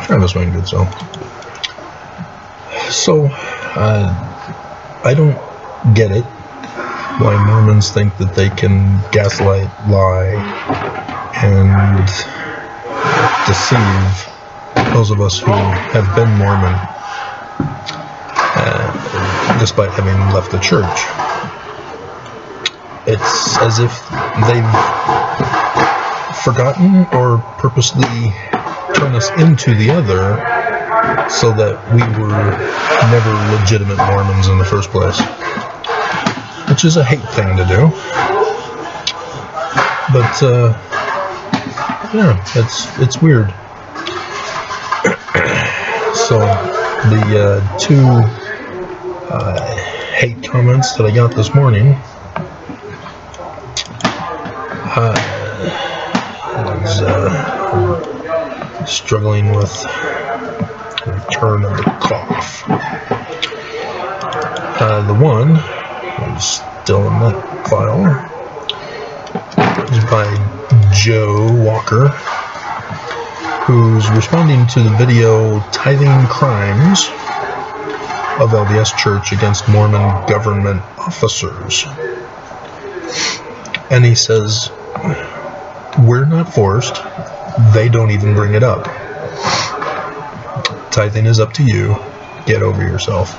Travis went good, so. So, I don't get it. Why Mormons think that they can gaslight, lie, and deceive those of us who have been Mormon, despite having left the church. It's as if they've forgotten or purposely turned us into the other so that we were never legitimate Mormons in the first place. Which is a hate thing to do. But, yeah, it's weird. So, the two hate comments that I got this morning is struggling with the return of the cough. The one is still in that file. Is by Joe Walker, who's responding to the video Tithing Crimes of LDS Church against Mormon government officers. And he says, we're not forced. They don't even bring it up. Tithing is up to you. Get over yourself.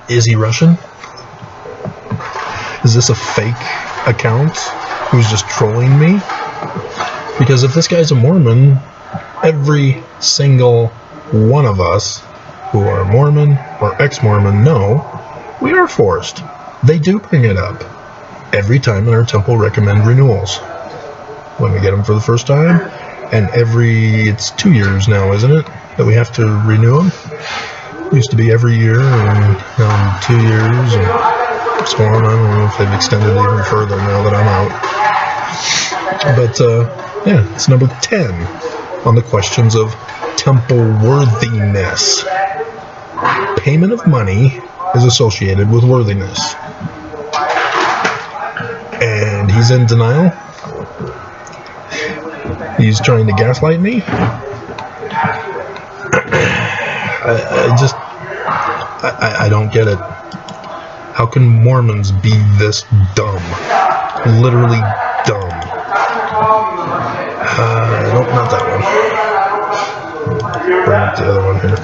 Is he Russian? Is this a fake account who's just trolling me? Because if this guy's a Mormon, every single one of us who are Mormon or ex-Mormon know we are forced. They do bring it up every time in our temple recommend renewals. When we get them for the first time, and it's 2 years now, isn't it, that we have to renew them? It used to be every year, and 2 years, and so on. I don't know if they've extended it even further now that I'm out. But, yeah, it's number 10 on the questions of temple worthiness. Payment of money is associated with worthiness. And he's in denial. He's trying to gaslight me. I don't get it. How can Mormons be this dumb? Literally dumb. Nope, not that one. Bring up the other one here.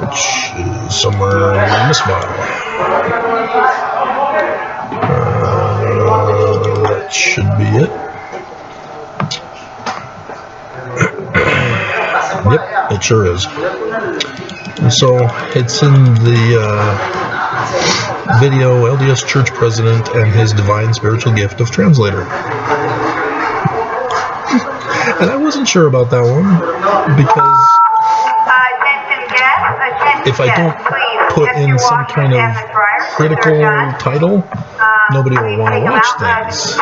Which is somewhere in this file. That should be it. Yep, it sure is. So, it's in the video LDS Church President and his divine spiritual gift of translator. And I wasn't sure about that one, because if I don't put in some kind of critical title, nobody will want to watch things.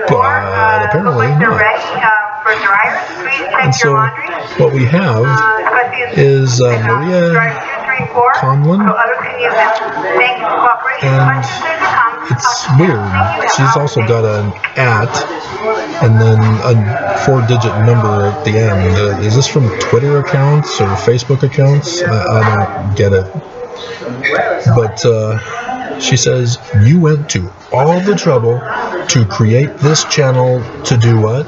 But apparently not. And so what we have is Maria Conlon, and it's weird. She's also got an @ and then a 4-digit number at the end. Is this from Twitter accounts or Facebook accounts? I don't get it. But she says, you went to all the trouble to create this channel to do what?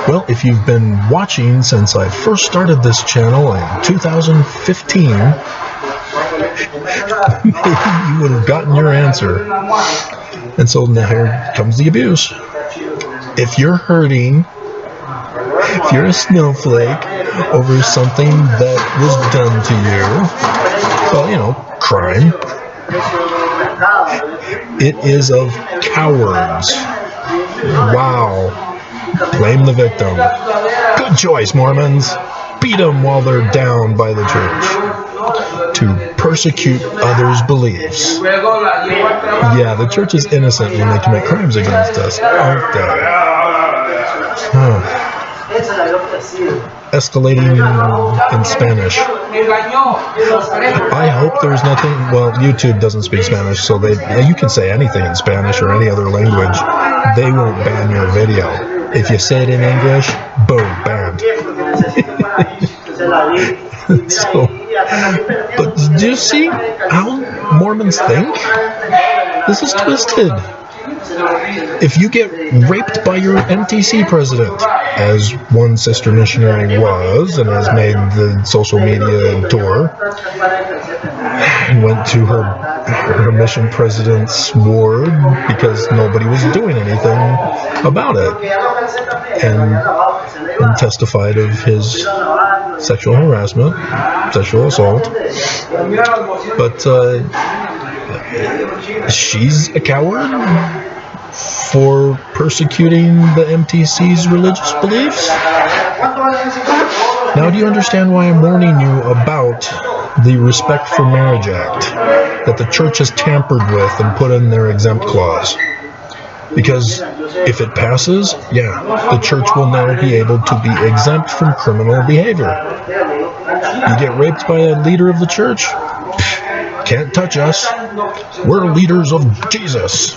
Well, if you've been watching since I first started this channel in 2015, maybe you would have gotten your answer. And so now here comes the abuse. If you're hurting, if you're a snowflake over something that was done to you, well, crime, it is of cowards. Wow. Blame the victim. Good choice, Mormons. Beat them while they're down by the church. To persecute others' beliefs. Yeah, the church is innocent when they commit crimes against us, aren't they? Escalating in Spanish. I hope there's nothing. Well, YouTube doesn't speak Spanish, so you can say anything in Spanish or any other language. they won't ban your video. If you say it in English, boom, banned. So, but do you see how Mormons think? This is twisted. If you get raped by your MTC president, as one sister missionary was, and has made the social media tour, and went to her mission president's ward because nobody was doing anything about it, and testified of his sexual harassment, sexual assault, but she's a coward for persecuting the MTC's religious beliefs? Now do you understand why I'm warning you about the Respect for Marriage Act that the church has tampered with and put in their exempt clause? Because if it passes, the church will now be able to be exempt from criminal behavior. You get raped by a leader of the church? Can't touch us. We're leaders of Jesus.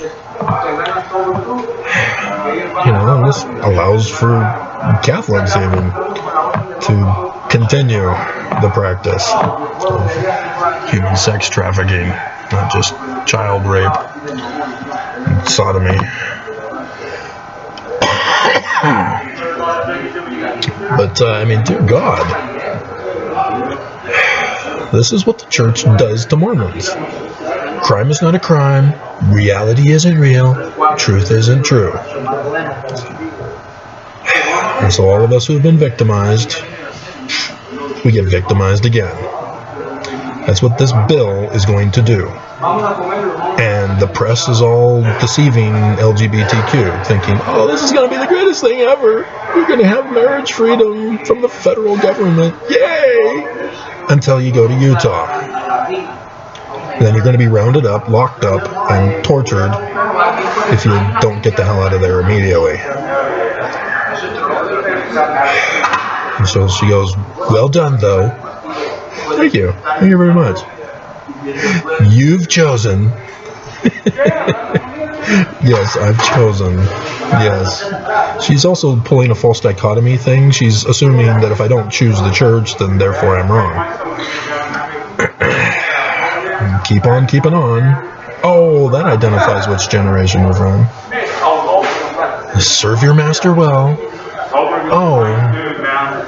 And this allows for Catholics even to continue the practice of human sex trafficking, not just child rape and sodomy. But, dear God, this is what the church does to Mormons. Crime is not a crime, reality isn't real, truth isn't true. And so all of us who have been victimized, we get victimized again. That's what this bill is going to do. And the press is all deceiving LGBTQ, thinking, oh, this is going to be the greatest thing ever. You're going to have marriage freedom from the federal government. Yay! Until you go to Utah. Then you're going to be rounded up, locked up, and tortured if you don't get the hell out of there immediately. And so she goes, well done, though. Thank you. Thank you very much. You've chosen. Yes, I've chosen. Yes. She's also pulling a false dichotomy thing. She's assuming that if I don't choose the church, then therefore I'm wrong. Keep on keeping on. Oh, that identifies which generation we're from. Serve your master well. Oh,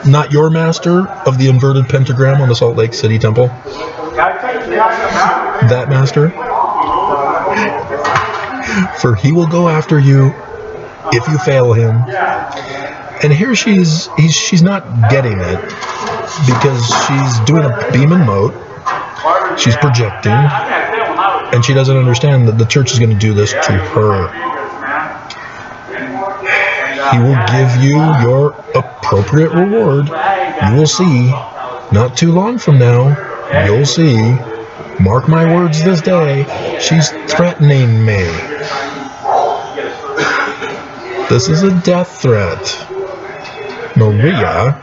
not your master of the inverted pentagram on the Salt Lake City temple? That master? For he will go after you if you fail him. And here she's not getting it because she's doing a beam and mote. She's projecting, and she doesn't understand that the church is going to do this to her. He will give you your appropriate reward. You will see, not too long from now, you'll see, mark my words this day, she's threatening me. This is a death threat. Maria,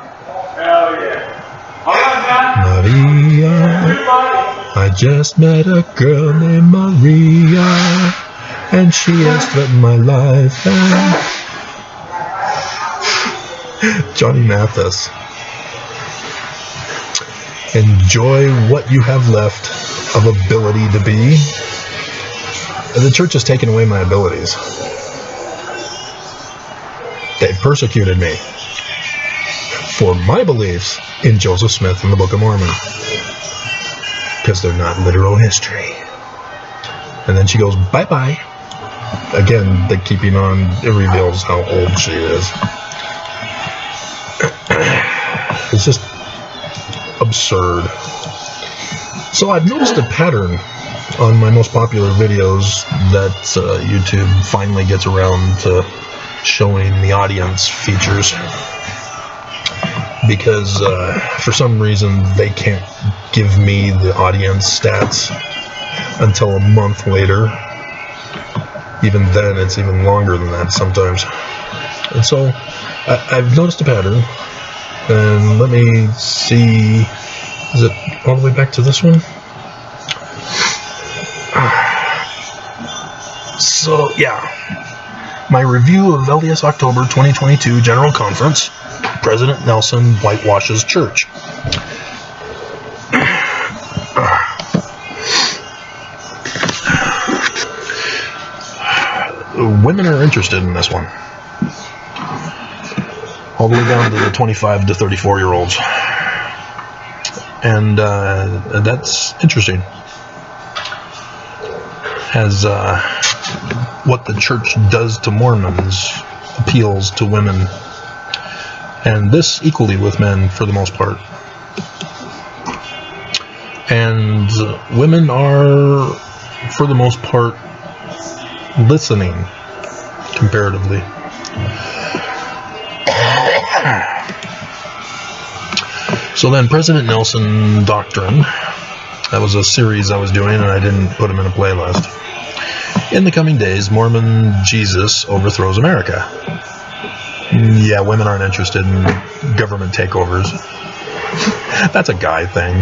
I just met a girl named Maria, and she has threatened my life. And Johnny Mathis, enjoy what you have left of ability to be. The church has taken away my abilities. They've persecuted me for my beliefs in Joseph Smith and the Book of Mormon, because they're not literal history. And then she goes, bye-bye. Again, the keeping on, it reveals how old she is. It's just absurd. So I've noticed a pattern on my most popular videos that YouTube finally gets around to showing the audience features, because for some reason they can't give me the audience stats until a month later. Even then, it's even longer than that sometimes. And so I've noticed a pattern, and let me see, is it all the way back to this one? So yeah, My review of LDS October 2022 General Conference. President Nelson whitewashes church. Women are interested in this one. All the way down to the 25 to 34-year-olds. And that's interesting. As what the church does to Mormons appeals to women. And this equally with men for the most part. And women are, for the most part, listening comparatively. So then President Nelson Doctrine, that was a series I was doing and I didn't put them in a playlist. In the coming days, Mormon Jesus overthrows America. Yeah, women aren't interested in government takeovers. That's a guy thing.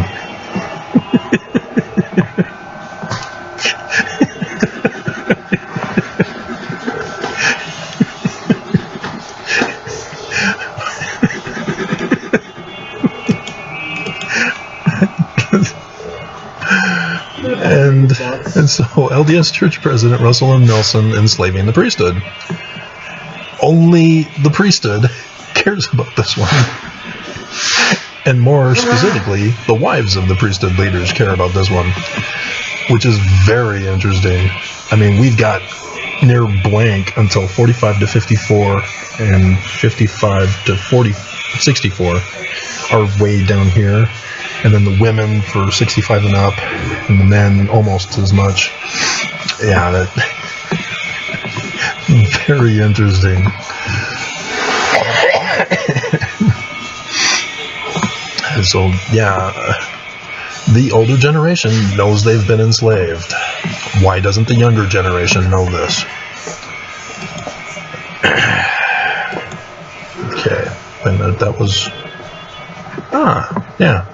And so LDS Church President Russell M. Nelson enslaving the priesthood. Only the priesthood cares about this one. And more specifically, the wives of the priesthood leaders care about this one. Which is very interesting. I mean, we've got near blank until 45 to 54 and 55 to 64 are way down here. And then the women for 65 and up, and the men almost as much. Yeah, that very interesting. So, yeah, the older generation knows they've been enslaved. Why doesn't the younger generation know this? Okay, and that was... yeah.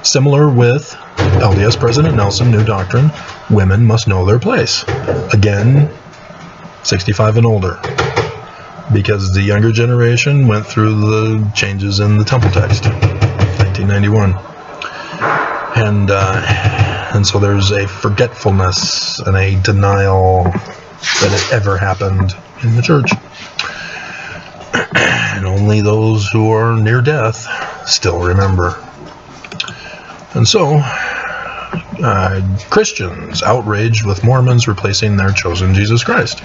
Similar with LDS President Nelson, New Doctrine, women must know their place. Again, 65 and older. Because the younger generation went through the changes in the temple text, 1991. And so there's a forgetfulness and a denial that it ever happened in the church. And only those who are near death still remember. And so, Christians outraged with Mormons replacing their chosen Jesus Christ.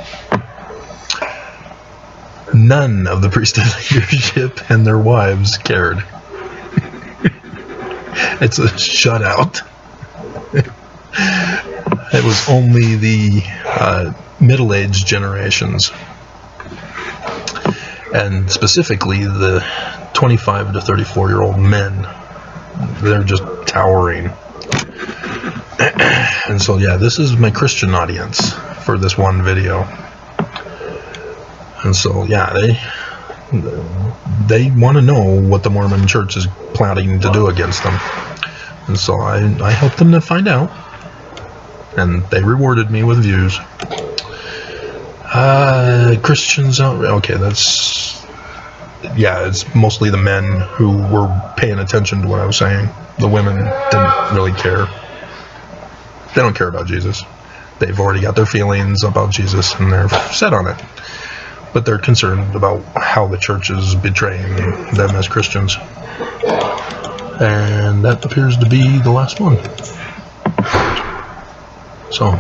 None of the priesthood leadership and their wives cared. It's a shutout. It was only the middle-aged generations, and specifically the 25 to 34-year-old men. They're just towering. And so, yeah, this is my Christian audience for this one video. And so, yeah, they want to know what the Mormon Church is planning to do against them. And so I helped them to find out. And they rewarded me with views. Christians, okay, that's... Yeah, it's mostly the men who were paying attention to what I was saying. The women didn't really care. They don't care about Jesus. They've already got their feelings about Jesus and they're set on it. But they're concerned about how the church is betraying them as Christians. And that appears to be the last one. So,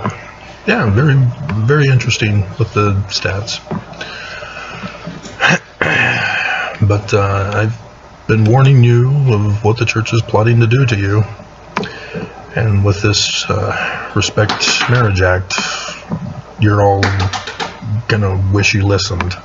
yeah, very, very interesting with the stats. But I've been warning you of what the church is plotting to do to you. And with this Respect Marriage Act, you're all gonna wish you listened.